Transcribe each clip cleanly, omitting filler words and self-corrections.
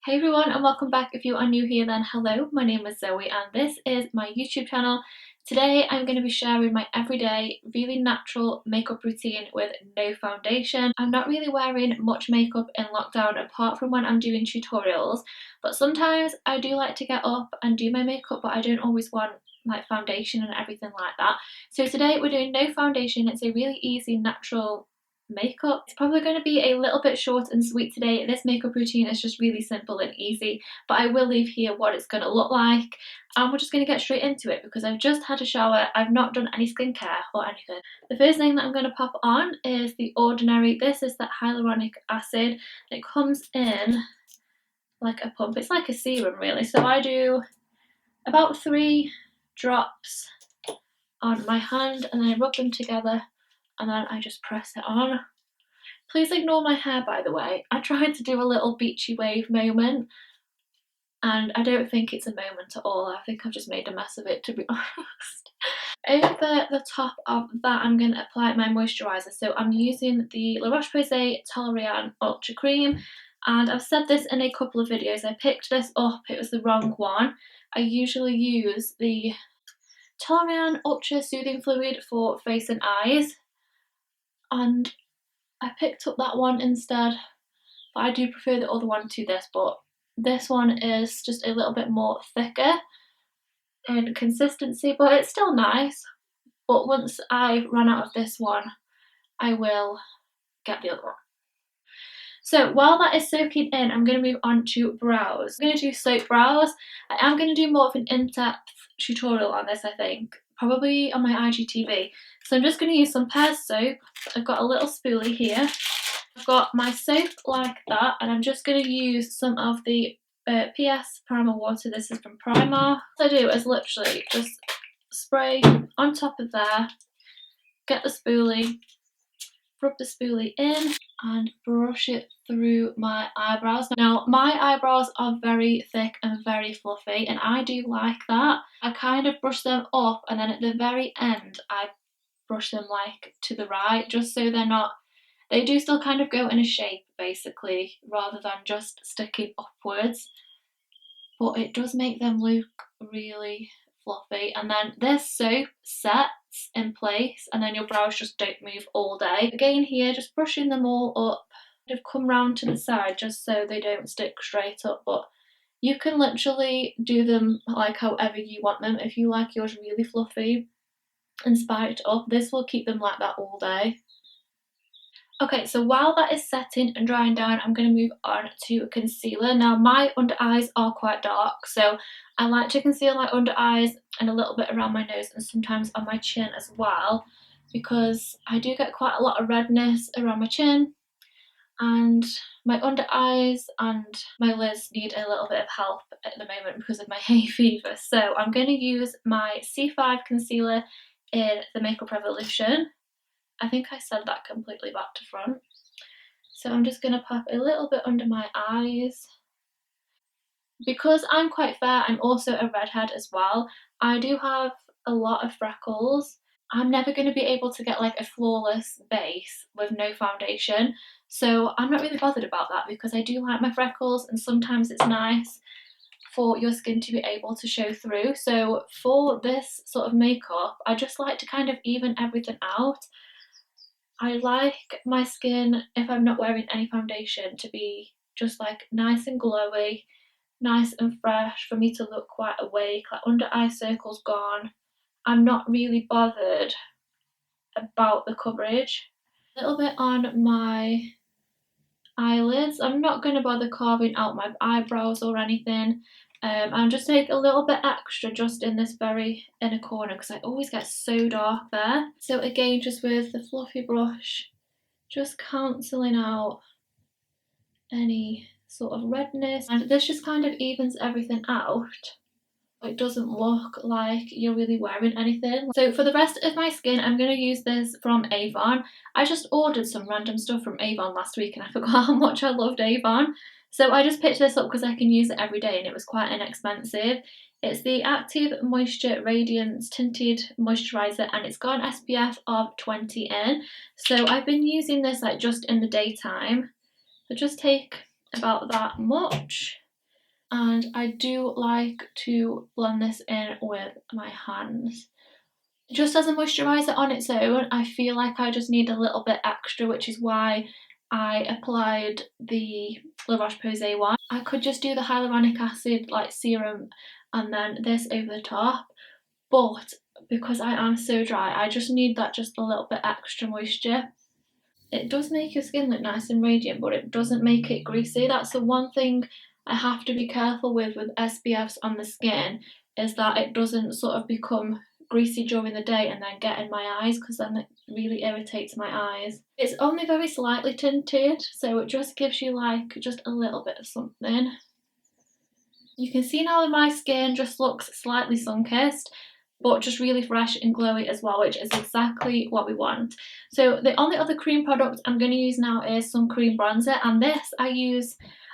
Hey everyone and welcome back. If you are new here then hello, my name is Zoe and this is my YouTube channel. Today I'm going to be sharing my everyday, really natural makeup routine with no foundation. I'm not really wearing much makeup in lockdown apart from when I'm doing tutorials, but sometimes I do like to get up and do my makeup, but I don't always want like foundation and everything like that. So today we're doing no foundation. It's a really easy natural makeup. It's probably going to be a little bit short and sweet today. This makeup routine is just really simple and easy, but I will leave here what it's going to look like and we're just going to get straight into it because I've just had a shower. I've not done any skincare or anything. The first thing that I'm going to pop on is The Ordinary. This is that hyaluronic acid. It comes in like a pump. It's like a serum really. So I do about 3 drops on my hand and then I rub them together and then I just press it on. Please ignore my hair, by the way. I tried to do a little beachy wave moment and I don't think it's a moment at all. I think I've just made a mess of it, to be honest. Over the top of that, I'm going to apply my moisturiser. So I'm using the La Roche-Posay Toleriane Ultra Cream, and I've said this in a couple of videos. I picked this up, it was the wrong one. I usually use the Toleriane Ultra Soothing Fluid for face and eyes, and I picked up that one instead, but I do prefer the other one to this, but this one is just a little bit more thicker in consistency, but it's still nice. But once I run out of this one, I will get the other one. So while that is soaking in, I'm going to move on to brows. I'm going to do soap brows. I am going to do more of an in-depth tutorial on this, I think, probably on my IGTV. So I'm just going to use some Pears soap. I've got a little spoolie here. I've got my soap like that, and I'm just going to use some of the PS Primer Water. This is from Primark. What I do is literally just spray on top of there, get the spoolie, rub the spoolie in, and brush it through my eyebrows. Now, my eyebrows are very thick and very fluffy, and I do like that. I kind of brush them up, and then at the very end, I brush them like to the right, just so they're not, they do still kind of go in a shape basically, rather than just sticking upwards, but it does make them look really fluffy. And then this soap sets in place and then your brows just don't move all day. Again here, just brushing them all up, kind of come round to the side just so they don't stick straight up, but you can literally do them like however you want them. If you like yours really fluffy and spiked up, this will keep them like that all day. Okay, so while that is setting and drying down, I'm going to move on to concealer. Now, my under eyes are quite dark, so I like to conceal my under eyes and a little bit around my nose and sometimes on my chin as well, because I do get quite a lot of redness around my chin, and my under eyes and my lids need a little bit of help at the moment because of my hay fever. So I'm going to use my C5 concealer in the Makeup Revolution. I think I said that completely back to front. So I'm just going to pop a little bit under my eyes. Because I'm quite fair, I'm also a redhead as well. I do have a lot of freckles. I'm never going to be able to get like a flawless base with no foundation. So I'm not really bothered about that because I do like my freckles, and sometimes it's nice for your skin to be able to show through. So for this sort of makeup, I just like to kind of even everything out. I like my skin, if I'm not wearing any foundation, to be just like nice and glowy, nice and fresh, for me to look quite awake, like under eye circles gone. I'm not really bothered about the coverage. A little bit on my eyelids. I'm not going to bother carving out my eyebrows or anything. And just take a little bit extra just in this very inner corner because I always get so dark there. So again, just with the fluffy brush, just cancelling out any sort of redness, and this just kind of evens everything out. It doesn't look like you're really wearing anything. So for the rest of my skin, I'm going to use this from Avon. I just ordered some random stuff from Avon last week and I forgot how much I loved Avon. So I just picked this up because I can use it every day and it was quite inexpensive. It's the Active Moisture Radiance Tinted Moisturiser and it's got an SPF of 20 in. So I've been using this like just in the daytime. So just take about that much and I do like to blend this in with my hands. Just as a moisturiser on its own, I feel like I just need a little bit extra, which is why I applied the La Roche-Posay one. I could just do the hyaluronic acid like serum and then this over the top, but because I am so dry, I just need that just a little bit extra moisture. It does make your skin look nice and radiant, but it doesn't make it greasy. That's the one thing I have to be careful with SPFs on the skin, is that it doesn't sort of become greasy during the day and then get in my eyes, because then it really irritates my eyes. It's only very slightly tinted, so it just gives you like just a little bit of something. You can see now that my skin just looks slightly sun-kissed, but just really fresh and glowy as well, which is exactly what we want. So the only other cream product I'm going to use now is some cream bronzer, and this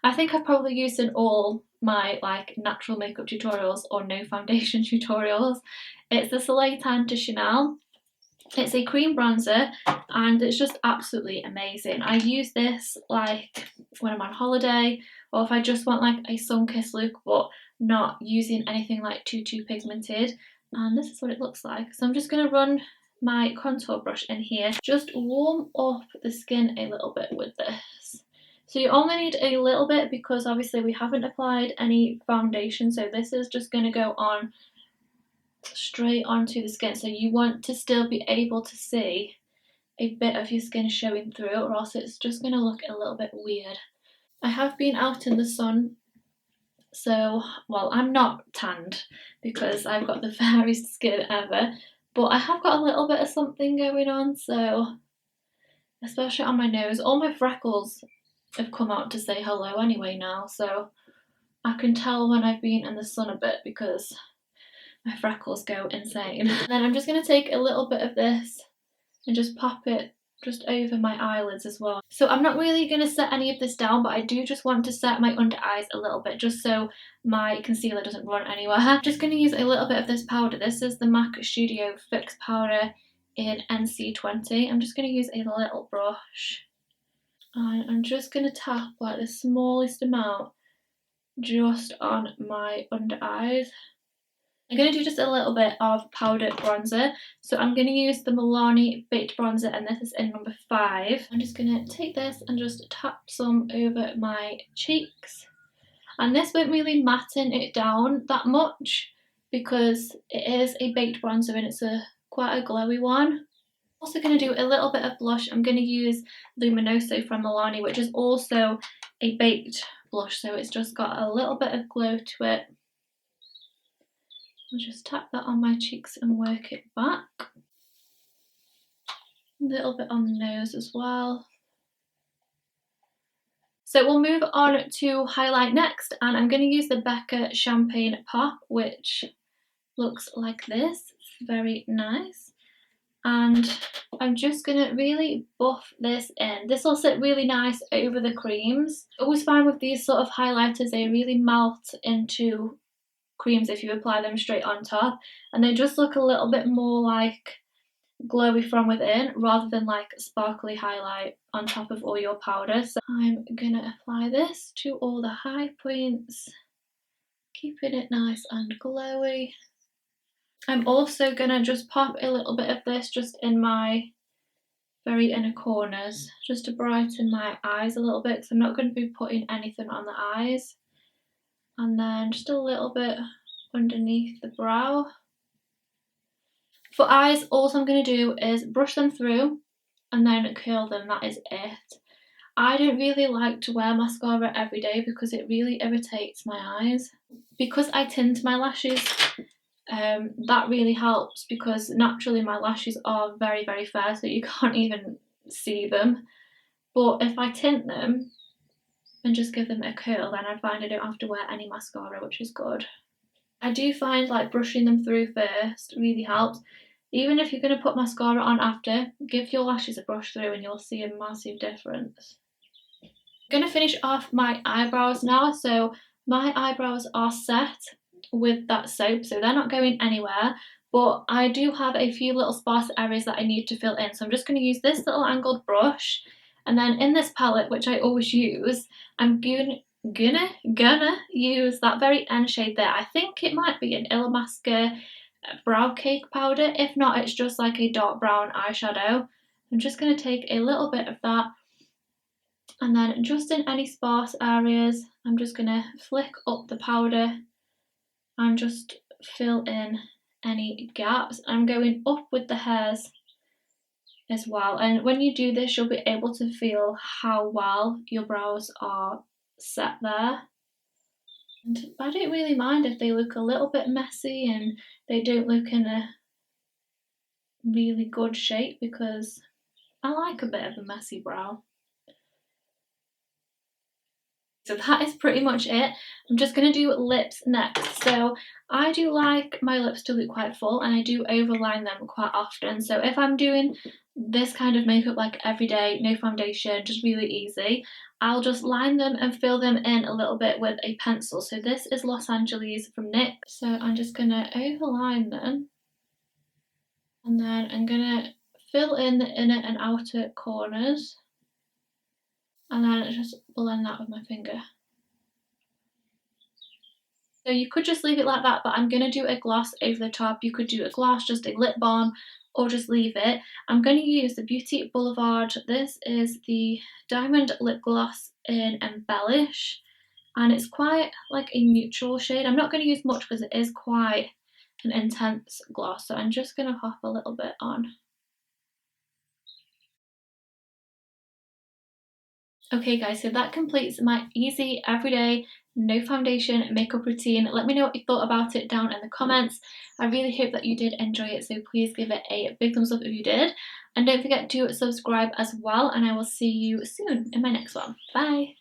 I think I've probably used in all my like natural makeup tutorials or no foundation tutorials. It's the Soleil Tan to Chanel. It's a cream bronzer and it's just absolutely amazing. I use this like when I'm on holiday, or if I just want like a sun-kissed look but not using anything like too pigmented. And this is what it looks like. So I'm just going to run my contour brush in here, just warm up the skin a little bit with this. So you only need a little bit because obviously we haven't applied any foundation, so this is just going to go on straight onto the skin. So you want to still be able to see a bit of your skin showing through, or else it's just going to look a little bit weird. I have been out in the sun, so, well, I'm not tanned because I've got the fairest skin ever, but I have got a little bit of something going on, so especially on my nose. All my freckles have come out to say hello anyway now, so I can tell when I've been in the sun a bit because my freckles go insane. And then I'm just going to take a little bit of this and just pop it just over my eyelids as well. So I'm not really going to set any of this down, but I do just want to set my under eyes a little bit just so my concealer doesn't run anywhere. I'm just going to use a little bit of this powder. This is the MAC Studio Fix powder in NC20. I'm just going to use a little brush and I'm just going to tap like the smallest amount just on my under eyes. I'm going to do just a little bit of powdered bronzer. So I'm going to use the Milani Baked Bronzer, and this is in number 5. I'm just going to take this and just tap some over my cheeks. And this won't really matten it down that much because it is a baked bronzer and it's quite a glowy one. Also going to do a little bit of blush. I'm going to use Luminoso from Milani, which is also a baked blush, so it's just got a little bit of glow to it. I'll just tap that on my cheeks and work it back. A little bit on the nose as well. So we'll move on to highlight next, and I'm going to use the Becca Champagne Pop, which looks like this. It's very nice. And I'm just going to really buff this in. This will sit really nice over the creams. I always find with these sort of highlighters, they really melt into creams if you apply them straight on top, and they just look a little bit more like glowy from within rather than like sparkly highlight on top of all your powder. So I'm gonna apply this to all the high points, keeping it nice and glowy. I'm also gonna just pop a little bit of this just in my very inner corners just to brighten my eyes a little bit, because I'm not going to be putting anything on the eyes. And then just a little bit underneath the brow. For eyes, all I'm going to do is brush them through and then curl them. That is it. I don't really like to wear mascara every day because it really irritates my eyes. Because I tint my lashes, that really helps because naturally my lashes are very fair, so you can't even see them. But if I tint them and just give them a curl, then I find I don't have to wear any mascara, which is good. I do find like brushing them through first really helps. Even if you're going to put mascara on after, give your lashes a brush through and you'll see a massive difference. I'm going to finish off my eyebrows now. So my eyebrows are set with that soap, so they're not going anywhere. But I do have a few little sparse areas that I need to fill in. So I'm just going to use this little angled brush. And then in this palette, which I always use, I'm going gonna use that very end shade there. I think it might be an Illamasqua brow cake powder. If not, it's just like a dark brown eyeshadow. I'm just going to take a little bit of that, and then just in any sparse areas, I'm just going to flick up the powder and just fill in any gaps. I'm going up with the hairs as well, and when you do this, you'll be able to feel how well your brows are set there. And I don't really mind if they look a little bit messy and they don't look in a really good shape, because I like a bit of a messy brow. So that is pretty much it. I'm just going to do lips next. So I do like my lips to look quite full, and I do overline them quite often. So if I'm doing this kind of makeup like every day, no foundation, just really easy, I'll just line them and fill them in a little bit with a pencil. So this is Los Angeles from NYX. So I'm just going to overline them, and then I'm going to fill in the inner and outer corners, and then just blend that with my finger. So you could just leave it like that, but I'm going to do a gloss over the top. You could do a gloss, just a lip balm, or just leave it. I'm going to use the Beauty Boulevard. This is the Diamond Lip Gloss in Embellish, and it's quite like a neutral shade. I'm not going to use much because it is quite an intense gloss, so I'm just going to pop a little bit on. Okay guys, so that completes my easy everyday no foundation makeup routine. Let me know what you thought about it down in the comments. I really hope that you did enjoy it, so please give it a big thumbs up if you did, and don't forget to subscribe as well, and I will see you soon in my next one. Bye.